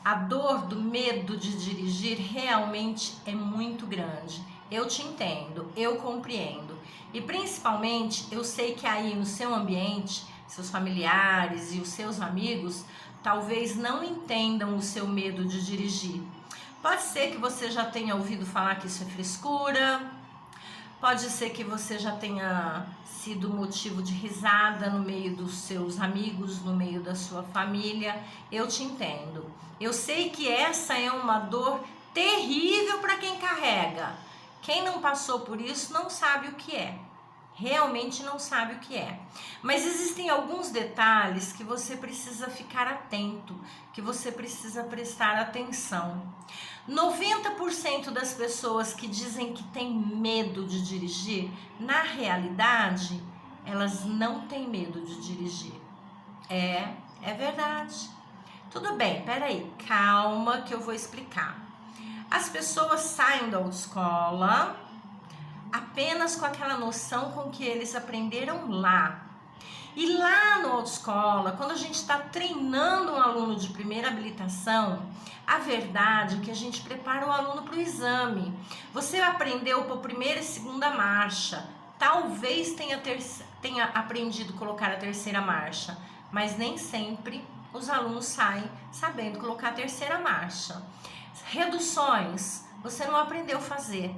A dor do medo de dirigir realmente é muito grande. Eu te entendo, eu compreendo. E principalmente, eu sei que aí no seu ambiente, seus familiares e os seus amigos talvez não entendam o seu medo de dirigir. Pode ser que você já tenha ouvido falar que isso é frescura, pode ser que você já tenha sido motivo de risada no meio dos seus amigos, no meio da sua família. Eu te entendo. Eu sei que essa é uma dor terrível para quem carrega. Quem não passou por isso não sabe o que é. Realmente não sabe o que é. Mas existem alguns detalhes que você precisa ficar atento, que você precisa prestar atenção. 90% das pessoas que dizem que têm medo de dirigir, na realidade, elas não têm medo de dirigir. É verdade. Tudo bem, peraí, calma que eu vou explicar. As pessoas saem da autoescola apenas com aquela noção com que eles aprenderam lá. E lá no autoescola, quando a gente está treinando um aluno de primeira habilitação, a verdade é que a gente prepara o aluno para o exame. Você aprendeu para a primeira e segunda marcha, talvez tenha aprendido a colocar a terceira marcha, mas nem sempre os alunos saem sabendo colocar a terceira marcha. Reduções, você não aprendeu a fazer.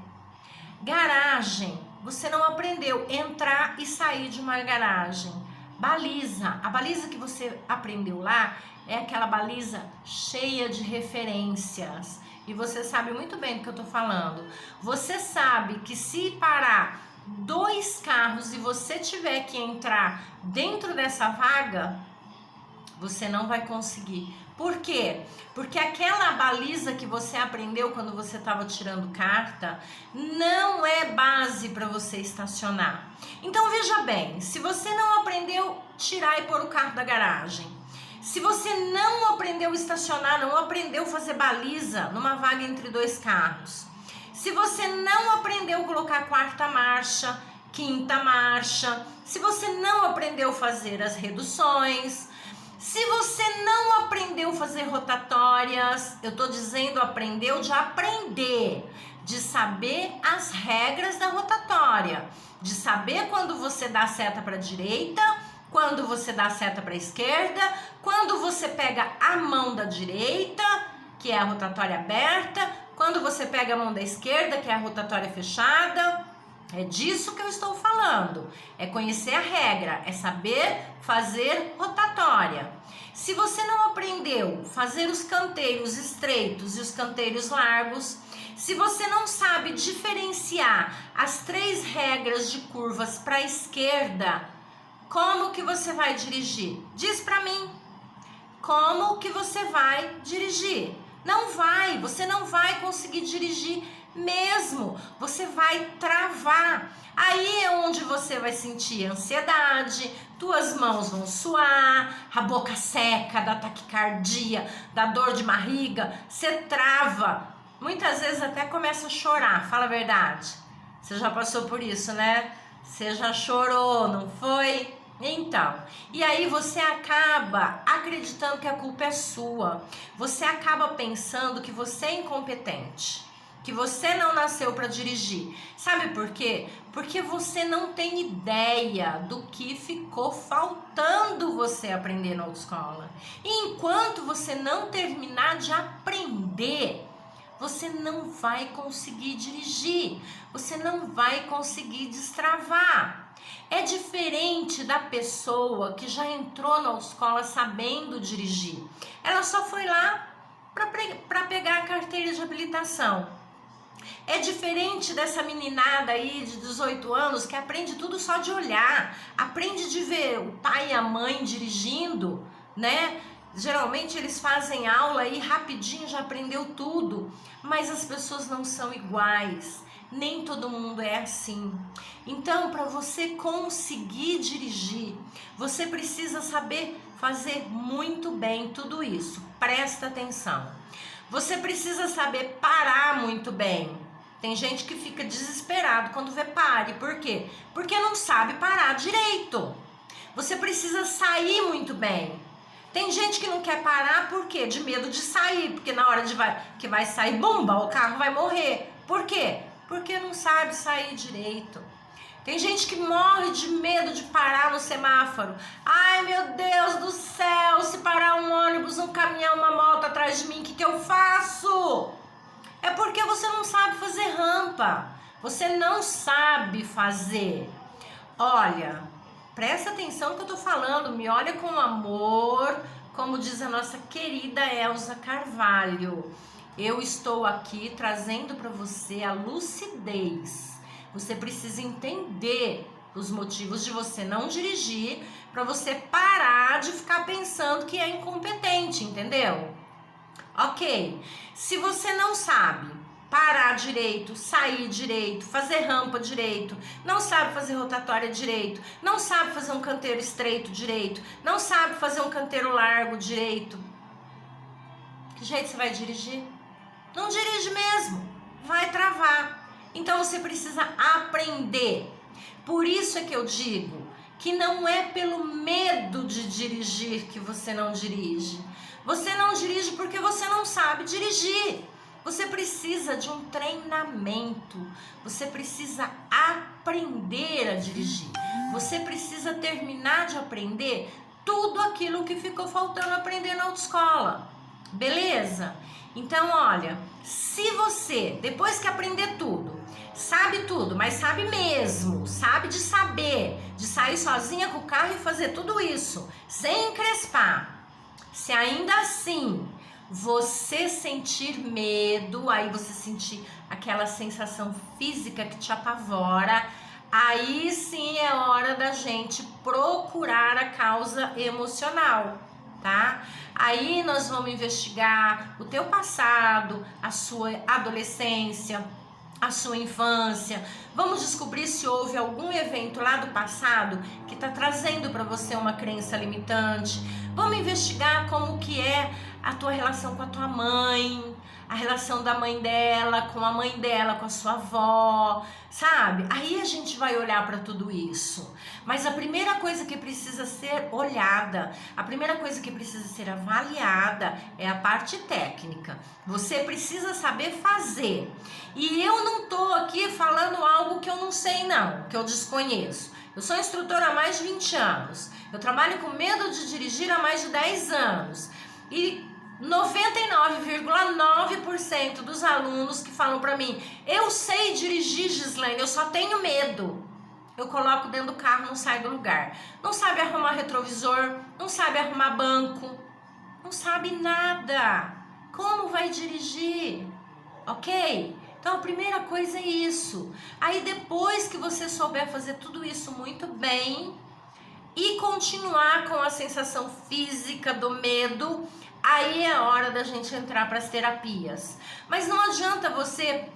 Garagem, você não aprendeu a entrar e sair de uma garagem. Baliza, a baliza que você aprendeu lá é aquela baliza cheia de referências. E você sabe muito bem do que eu tô falando. Você sabe que se parar 2 carros e você tiver que entrar dentro dessa vaga, você não vai conseguir. Por quê? Porque aquela baliza que você aprendeu quando você estava tirando carta não é base para você estacionar. Então veja bem, se você não aprendeu a tirar e pôr o carro da garagem, se você não aprendeu a estacionar, não aprendeu a fazer baliza numa vaga entre 2 carros, se você não aprendeu a colocar quarta marcha, quinta marcha, se você não aprendeu a fazer as reduções, se você não aprendeu a fazer rotatórias, eu tô dizendo aprendeu de aprender, de saber as regras da rotatória, de saber quando você dá seta para a direita, quando você dá seta para a esquerda, quando você pega a mão da direita, que é a rotatória aberta, quando você pega a mão da esquerda, que é a rotatória fechada. É disso que eu estou falando, é conhecer a regra, é saber fazer rotatória. Se você não aprendeu fazer os canteiros estreitos e os canteiros largos, se você não sabe diferenciar as 3 regras de curvas para a esquerda, como que você vai dirigir? Diz para mim, como que você vai dirigir? Não vai, você não vai conseguir dirigir mesmo, você vai travar. Aí é onde você vai sentir ansiedade, tuas mãos vão suar, a boca seca, da taquicardia, da dor de barriga, você trava. Muitas vezes até começa a chorar, fala a verdade. Você já passou por isso, né? Você já chorou, não foi? Então, e aí você acaba acreditando que a culpa é sua. Você acaba pensando que você é incompetente, que você não nasceu para dirigir. Sabe por quê? Porque você não tem ideia do que ficou faltando você aprender na autoescola. E enquanto você não terminar de aprender, você não vai conseguir dirigir, você não vai conseguir destravar. É diferente da pessoa que já entrou na autoescola sabendo dirigir. Ela só foi lá para pegar a carteira de habilitação. É diferente dessa meninada aí de 18 anos que aprende tudo só de olhar, aprende de ver o pai e a mãe dirigindo, né? Geralmente eles fazem aula e rapidinho já aprendeu tudo, mas as pessoas não são iguais, nem todo mundo é assim. Então, para você conseguir dirigir, você precisa saber fazer muito bem tudo isso. Presta atenção. Você precisa saber parar muito bem. Tem gente que fica desesperado quando vê pare. Por quê? Porque não sabe parar direito. Você precisa sair muito bem. Tem gente que não quer parar, por quê? De medo de sair, porque na hora que vai sair, bomba, o carro vai morrer. Por quê? Porque não sabe sair direito. Tem gente que morre de medo de parar no semáforo. Ai, meu Deus do céu, se parar um ônibus, um caminhão, uma moto atrás de mim, o que eu faço? É porque você não sabe fazer rampa. Você não sabe fazer. Olha, presta atenção no que eu tô falando. Me olha com amor, como diz a nossa querida Elza Carvalho. Eu estou aqui trazendo para você a lucidez. Você precisa entender os motivos de você não dirigir, para você parar de ficar pensando que é incompetente, entendeu? Ok, se você não sabe parar direito, sair direito, fazer rampa direito, não sabe fazer rotatória direito, não sabe fazer um canteiro estreito direito, não sabe fazer um canteiro largo direito, que jeito você vai dirigir? Não dirige mesmo, vai travar. Então você precisa aprender. Por isso é que eu digo que não é pelo medo de dirigir que você não dirige. Você não dirige porque você não sabe dirigir. Você precisa de um treinamento. Você precisa aprender a dirigir. Você precisa terminar de aprender tudo aquilo que ficou faltando aprender na autoescola. Beleza? Então, olha, se você, depois que aprender tudo, mas sabe mesmo, sabe de saber, de sair sozinha com o carro e fazer tudo isso, sem encrespar, se ainda assim você sentir medo, aí você sentir aquela sensação física que te apavora, aí sim é hora da gente procurar a causa emocional, tá? Aí nós vamos investigar o teu passado, a sua adolescência, a sua infância. Vamos descobrir se houve algum evento lá do passado que está trazendo para você uma crença limitante. Vamos investigar como que é a tua relação com a tua mãe, a relação da mãe dela, com a mãe dela, com a sua avó, sabe? Aí a gente vai olhar para tudo isso. Mas a primeira coisa que precisa ser olhada, a primeira coisa que precisa ser avaliada é a parte técnica. Você precisa saber fazer. E eu não tô aqui falando algo que eu não sei não, que eu desconheço. Eu sou instrutora há mais de 20 anos. Eu trabalho com medo de dirigir há mais de 10 anos. E 99,9% dos alunos que falam para mim, eu sei dirigir, Gislaine, eu só tenho medo. Eu coloco dentro do carro, não sai do lugar. Não sabe arrumar retrovisor, não sabe arrumar banco, não sabe nada. Como vai dirigir? Ok? Então a primeira coisa é isso. Aí depois que você souber fazer tudo isso muito bem e continuar com a sensação física do medo, aí é hora da gente entrar para as terapias. Mas não adianta você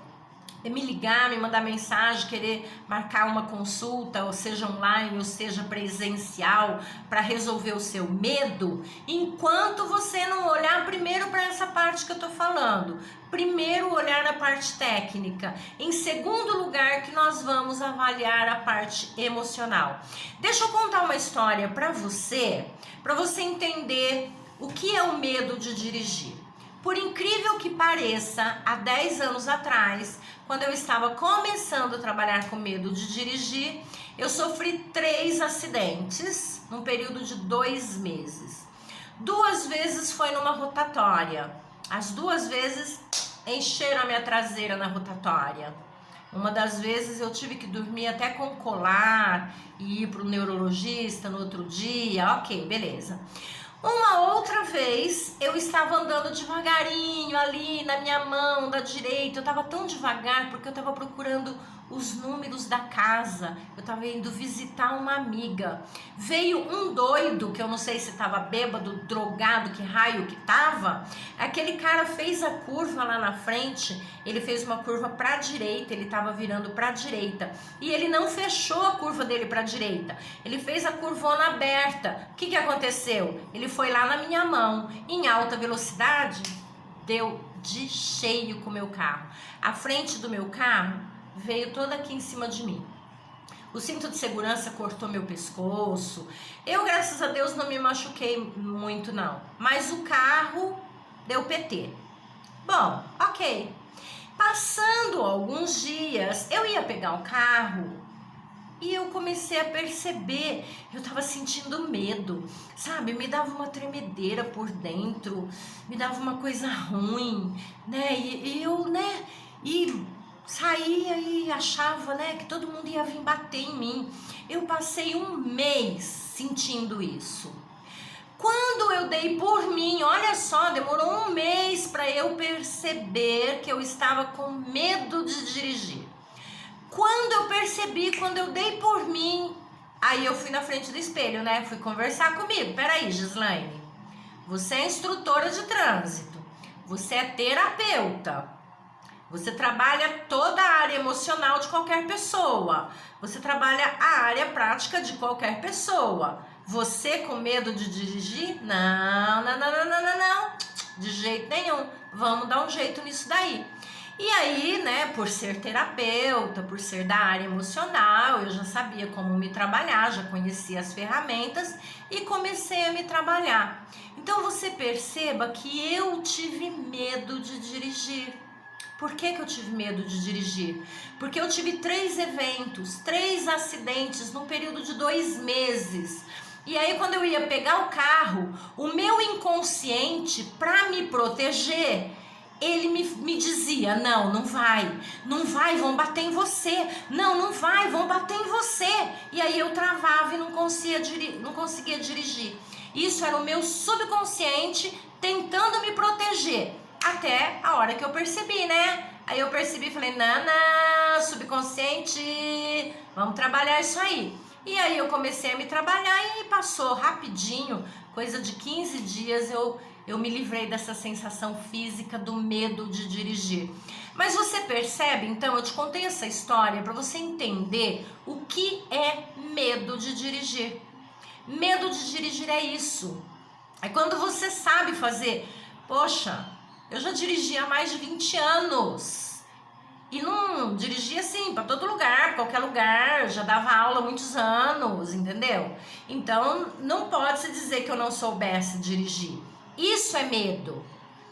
me ligar, me mandar mensagem, querer marcar uma consulta, ou seja online, ou seja presencial, para resolver o seu medo, enquanto você não olhar primeiro para essa parte que eu tô falando. Primeiro olhar a parte técnica. Em segundo lugar, que nós vamos avaliar a parte emocional. Deixa eu contar uma história para você entender o que é o medo de dirigir. Por incrível que pareça, há 10 anos atrás, quando eu estava começando a trabalhar com medo de dirigir, eu sofri 3 acidentes num período de 2 meses. 2 vezes foi numa rotatória. As 2 vezes encheram a minha traseira na rotatória. Uma das vezes eu tive que dormir até com colar e ir para o neurologista no outro dia. Ok, beleza. Uma outra vez, eu estava andando devagarinho ali na minha mão da direita. Eu estava tão devagar porque eu estava procurando os números da casa. Eu estava indo visitar uma amiga. Veio um doido, que eu não sei se estava bêbado, drogado, que raio que estava. Aquele cara fez a curva lá na frente. Ele fez uma curva para a direita, ele estava virando para a direita. E ele não fechou a curva dele para a direita. Ele fez a curvona aberta. O que aconteceu? Ele foi lá na minha mão, em alta velocidade, deu de cheio com o meu carro. A frente do meu carro veio toda aqui em cima de mim. O cinto de segurança cortou meu pescoço. Eu, graças a Deus, não me machuquei muito, não. Mas o carro deu PT. Bom, ok. Passando alguns dias, eu ia pegar o carro e eu comecei a perceber, eu tava sentindo medo, sabe? Me dava uma tremedeira por dentro, me dava uma coisa ruim, né? E eu, né? E saía e achava, né, que todo mundo ia vir bater em mim. Eu passei um mês sentindo isso. Quando eu dei por mim, olha só, demorou um mês para eu perceber que eu estava com medo de dirigir. Quando eu percebi, quando eu dei por mim, aí eu fui na frente do espelho, né? Fui conversar comigo. Peraí, Gislaine, você é instrutora de trânsito, você é terapeuta, você trabalha toda a área emocional de qualquer pessoa, você trabalha a área prática de qualquer pessoa. Você com medo de dirigir? Não, de jeito nenhum. Vamos dar um jeito nisso daí. E aí, né, por ser terapeuta, por ser da área emocional, eu já sabia como me trabalhar, já conhecia as ferramentas e comecei a me trabalhar. Então você perceba que eu tive medo de dirigir. Por que eu tive medo de dirigir? Porque eu tive 3 eventos, 3 acidentes num período de 2 meses. E aí quando eu ia pegar o carro, o meu inconsciente, para me proteger, ele me dizia, não vai, vão bater em você, não vai, vão bater em você. E aí eu travava e não conseguia dirigir. Isso era o meu subconsciente tentando me proteger, até a hora que eu percebi, né? Aí eu percebi e falei, não, subconsciente, vamos trabalhar isso aí. E aí eu comecei a me trabalhar e passou rapidinho, coisa de 15 dias eu me livrei dessa sensação física do medo de dirigir. Mas você percebe, então, eu te contei essa história para você entender o que é medo de dirigir. Medo de dirigir é isso. É quando você sabe fazer, poxa, eu já dirigi há mais de 20 anos. E não dirigia assim, para todo lugar, para qualquer lugar, já dava aula há muitos anos, entendeu? Então, não pode se dizer que eu não soubesse dirigir. Isso é medo,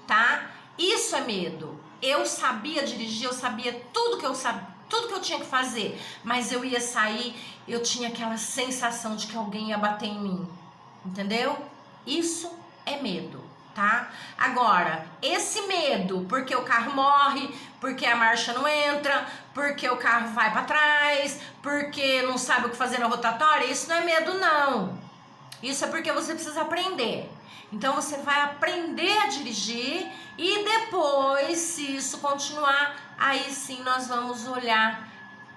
tá? Isso é medo. Eu sabia dirigir, eu sabia tudo que eu tinha que fazer, mas eu ia sair, eu tinha aquela sensação de que alguém ia bater em mim, entendeu? Isso é medo, tá? Agora, esse medo, porque o carro morre, porque a marcha não entra, porque o carro vai para trás, porque não sabe o que fazer na rotatória, isso não é medo, não. Isso é porque você precisa aprender. Então você vai aprender a dirigir e depois, se isso continuar, aí sim nós vamos olhar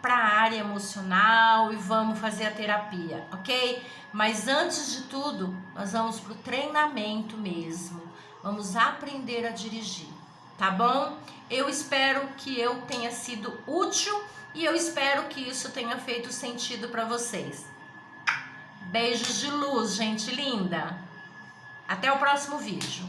para a área emocional e vamos fazer a terapia, ok? Mas antes de tudo, nós vamos para o treinamento mesmo. Vamos aprender a dirigir, tá bom? Eu espero que eu tenha sido útil e eu espero que isso tenha feito sentido para vocês. Beijos de luz, gente linda! Até o próximo vídeo.